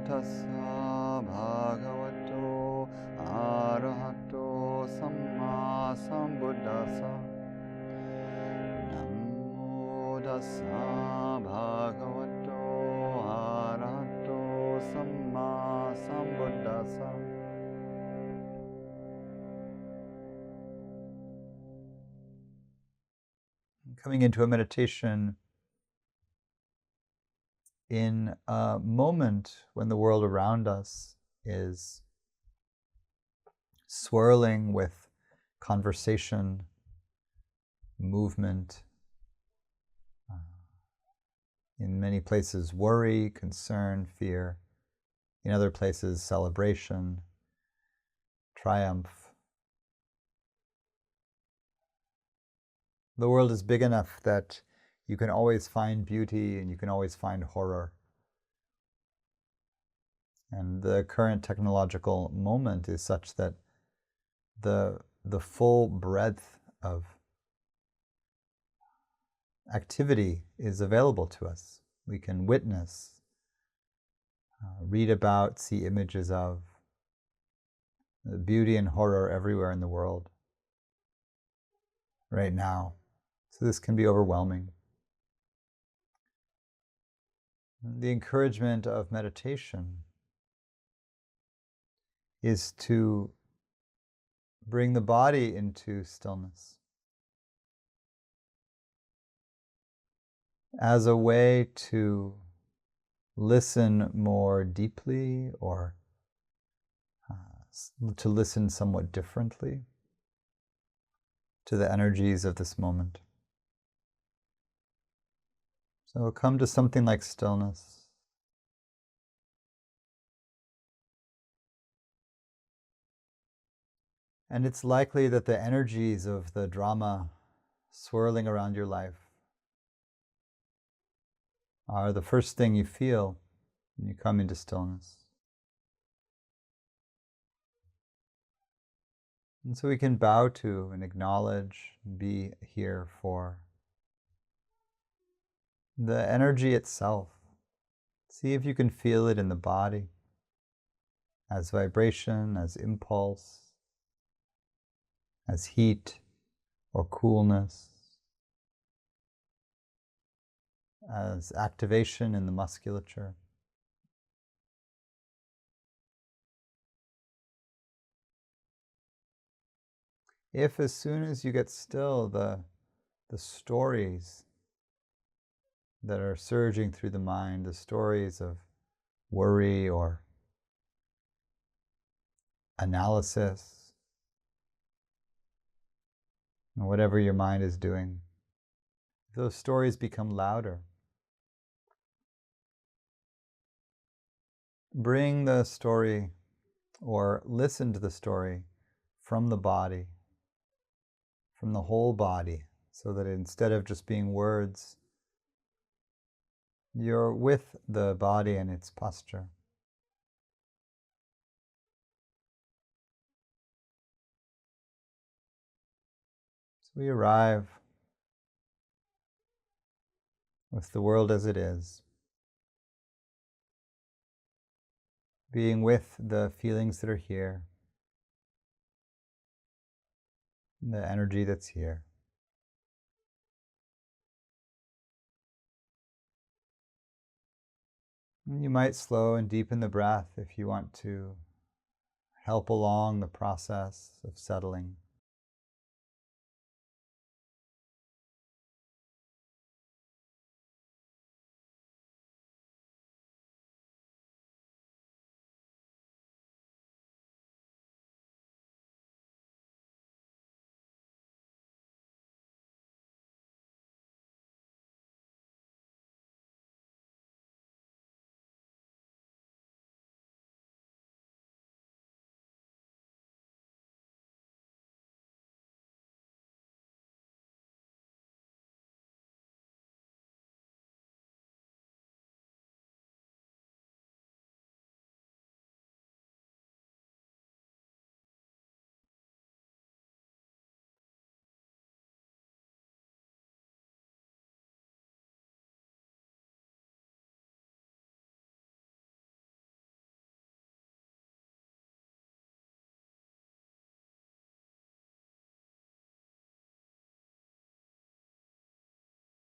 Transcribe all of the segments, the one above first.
tassa bhagavato arahato sammāsambuddhasa. Namo tassa bhagavato arahato sammāsambuddhasa. Coming into a meditation in a moment when the world around us is swirling with conversation, movement, in many places worry, concern, fear, in other places celebration, triumph. The world is big enough that you can always find beauty and you can always find horror. And the current technological moment is such that the full breadth of activity is available to us. We can witness, read about, see images of the beauty and horror everywhere in the world right now. So this can be overwhelming. The encouragement of meditation is to bring the body into stillness as a way to listen more deeply or to listen somewhat differently to the energies of this moment. So come to something like stillness. And it's likely that the energies of the drama swirling around your life are the first thing you feel when you come into stillness. And so we can bow to and acknowledge and be here for the energy itself. See if you can feel it in the body as vibration, as impulse, as heat or coolness, as activation in the musculature. If as soon as you get still, the stories that are surging through the mind, the stories of worry or analysis, or whatever your mind is doing, those stories become louder. Bring the story or listen to the story from the body, from the whole body, so that instead of just being words, you're with the body and its posture. So we arrive with the world as it is, being with the feelings that are here, the energy that's here. And you might slow and deepen the breath if you want to help along the process of settling.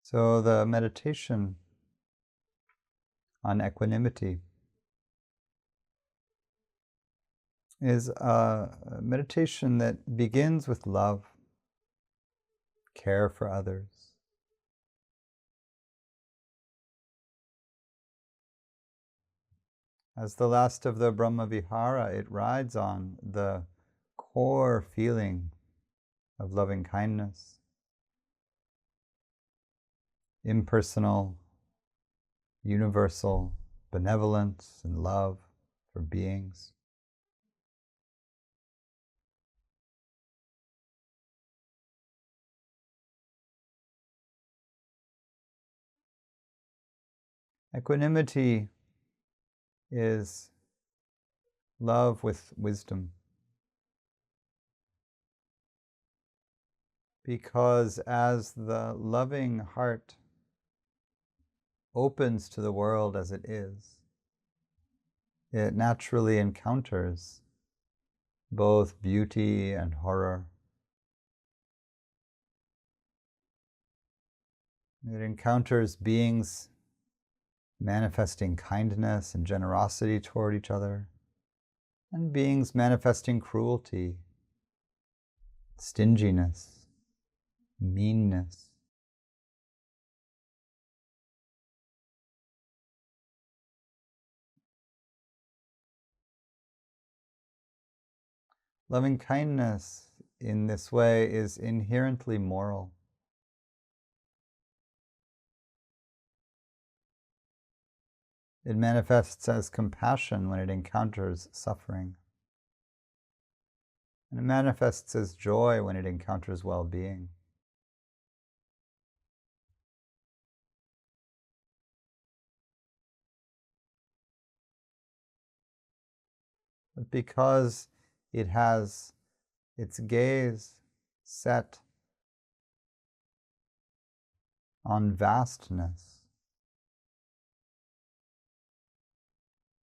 So the meditation on equanimity is a meditation that begins with love, care for others. As the last of the Brahma Vihara, it rides on the core feeling of loving kindness, impersonal, universal benevolence and love for beings. Equanimity is love with wisdom, because as the loving heart opens to the world as it is, it naturally encounters both beauty and horror. It encounters beings manifesting kindness and generosity toward each other, and beings manifesting cruelty, stinginess, meanness. Loving kindness in this way is inherently moral. It manifests as compassion when it encounters suffering. And it manifests as joy when it encounters well-being. But because it has its gaze set on vastness,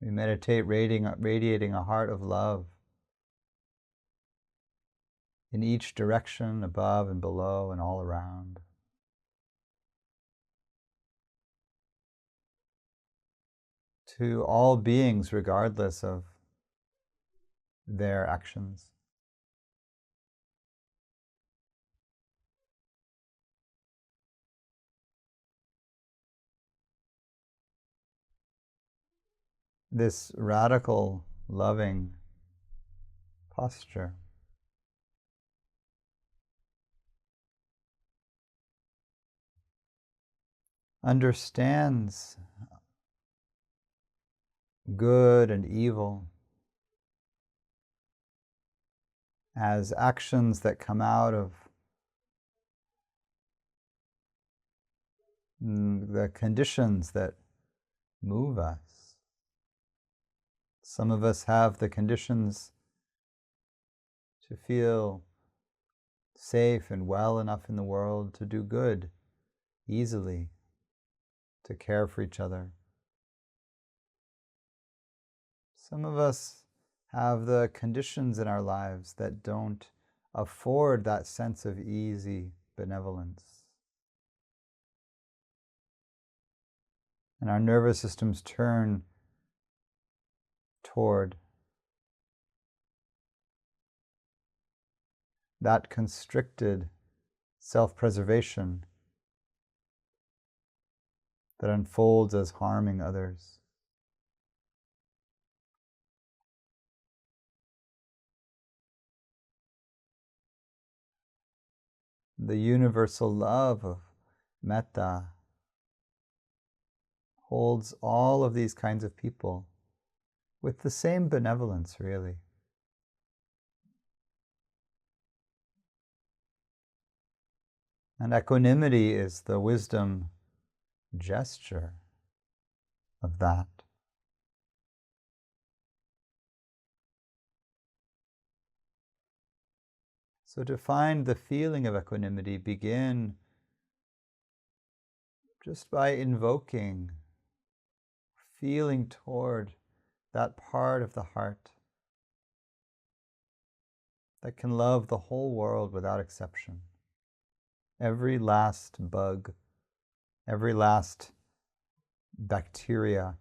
we meditate radiating a heart of love in each direction, above and below and all around. To all beings, regardless of their actions. This radical, loving posture understands good and evil as actions that come out of the conditions that move us. Some of us have the conditions to feel safe and well enough in the world to do good easily, to care for each other. Some of us have the conditions in our lives that don't afford that sense of easy benevolence. And our nervous systems turn toward that constricted self-preservation that unfolds as harming others. The universal love of metta holds all of these kinds of people with the same benevolence, really. And equanimity is the wisdom gesture of that. So to find the feeling of equanimity, begin just by invoking, feeling toward that part of the heart that can love the whole world without exception. Every last bug, every last bacteria,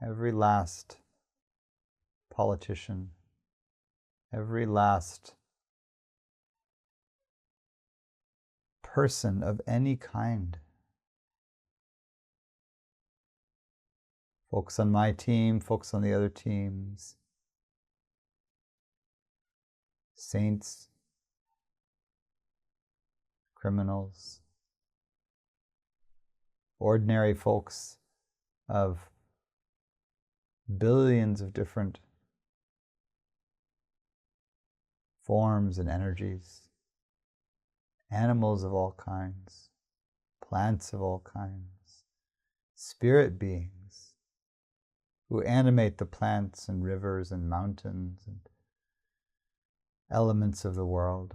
every last politician, every last person of any kind. Folks on my team, folks on the other teams, saints, criminals, ordinary folks of billions of different forms and energies, animals of all kinds, plants of all kinds, spirit beings who animate the plants and rivers and mountains and elements of the world.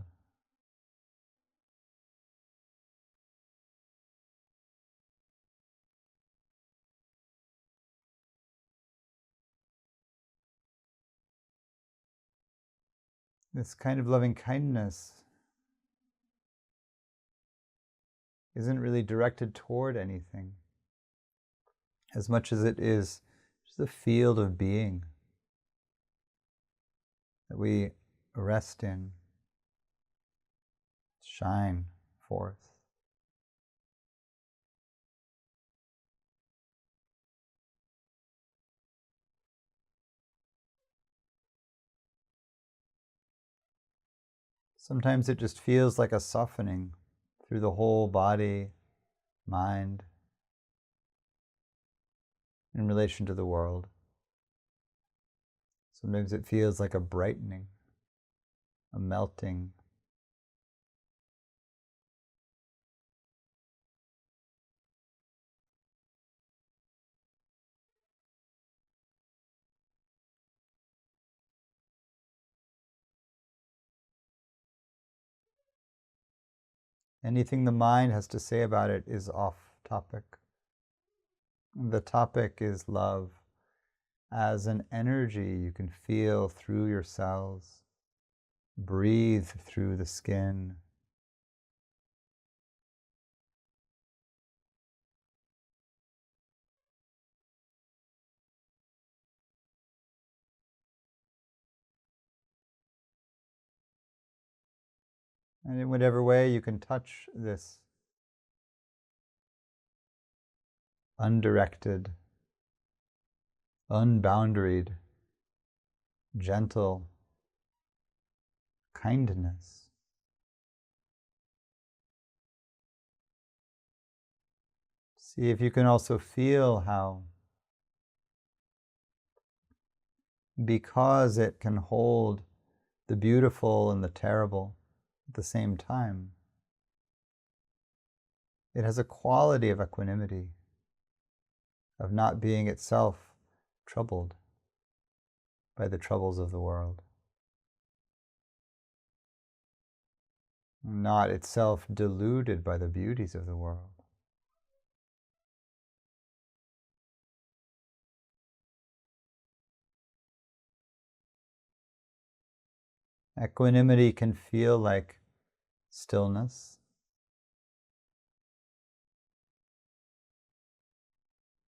This kind of loving kindness isn't really directed toward anything as much as it is just a field of being that we rest in, shine forth. Sometimes it just feels like a softening through the whole body, mind, in relation to the world. Sometimes it feels like a brightening, a melting. Anything the mind has to say about it is off topic. The topic is love as an energy you can feel through your cells, breathe through the skin. And in whatever way you can touch this undirected, unboundaried, gentle kindness. See if you can also feel how, because it can hold the beautiful and the terrible at the same time, it has a quality of equanimity, of not being itself troubled by the troubles of the world, not itself deluded by the beauties of the world. Equanimity can feel like stillness.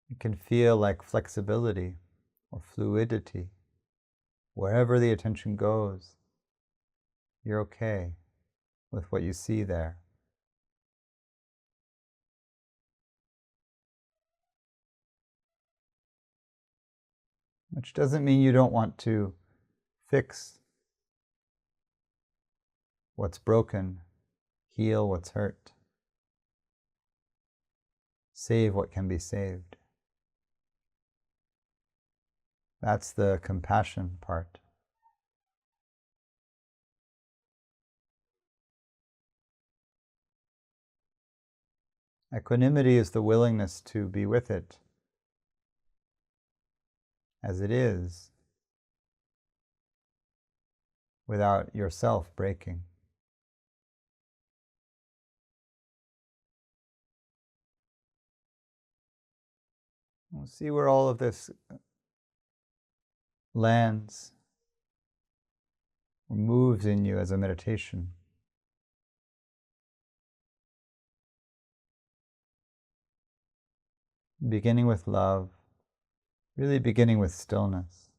It can feel like flexibility or fluidity. Wherever the attention goes, you're okay with what you see there. Which doesn't mean you don't want to fix what's broken, heal what's hurt, save what can be saved. That's the compassion part. Equanimity is the willingness to be with it as it is, without yourself breaking. We'll see where all of this lands or moves in you as a meditation. beginning with love, really beginning with stillness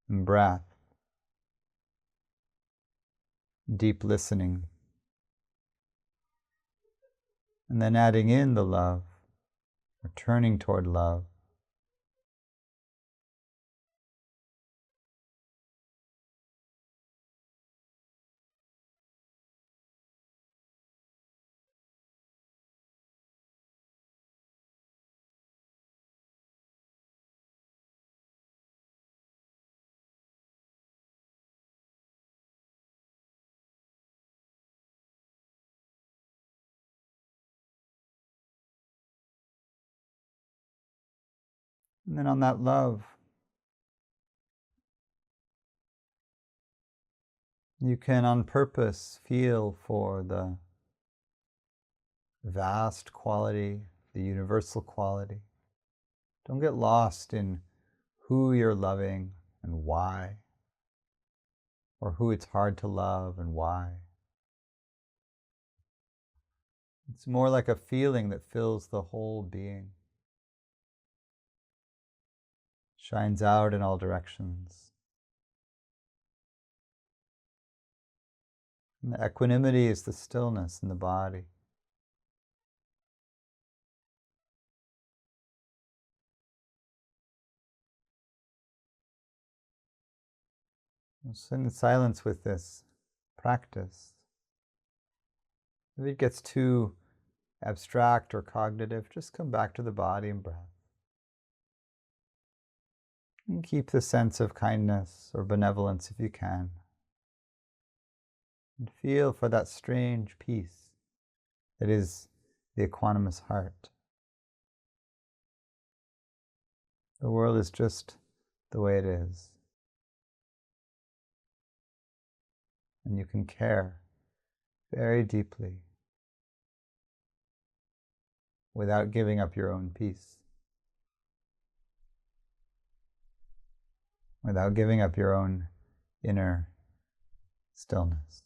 and breath, deep listening, and then adding in the love, or turning toward love. And then on that love, you can on purpose feel for the vast quality, the universal quality. Don't get lost in who you're loving and why, or who it's hard to love and why. It's more like a feeling that fills the whole being, shines out in all directions. And the equanimity is the stillness in the body. We'll sit in silence with this practice. If it gets too abstract or cognitive, just come back to the body and breath. And keep the sense of kindness or benevolence if you can. And feel for that strange peace that is the equanimous heart. The world is just the way it is. And you can care very deeply without giving up your own peace, without giving up your own inner stillness.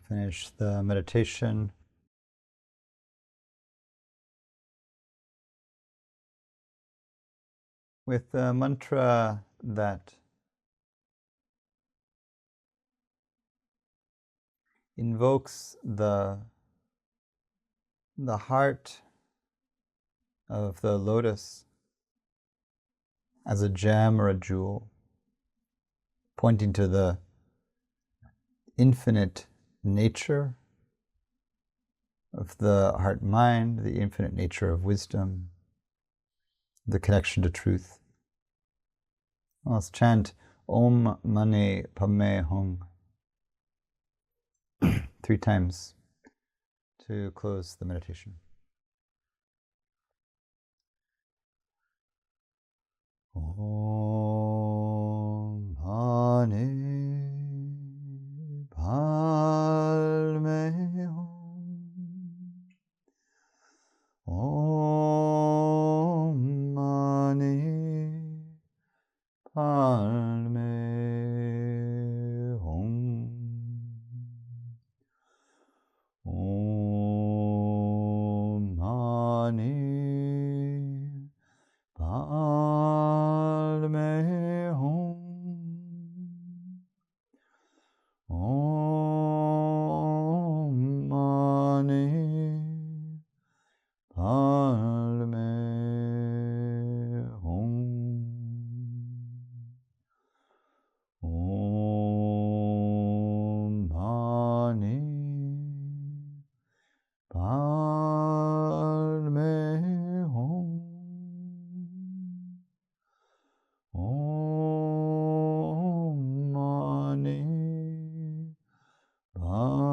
Finish the meditation with a mantra that invokes the heart of the lotus as a gem or a jewel, pointing to the infinite nature of the heart-mind, the infinite nature of wisdom, the connection to truth. Let's chant Om Mani Padme Hum 3 times to close the meditation. Om Mani Padme Hum. Om Mani Padme Hum. Om Mani Padme Hum. Om Mani Padme Hum. Om Mani Padme Hum. Om Mani Padme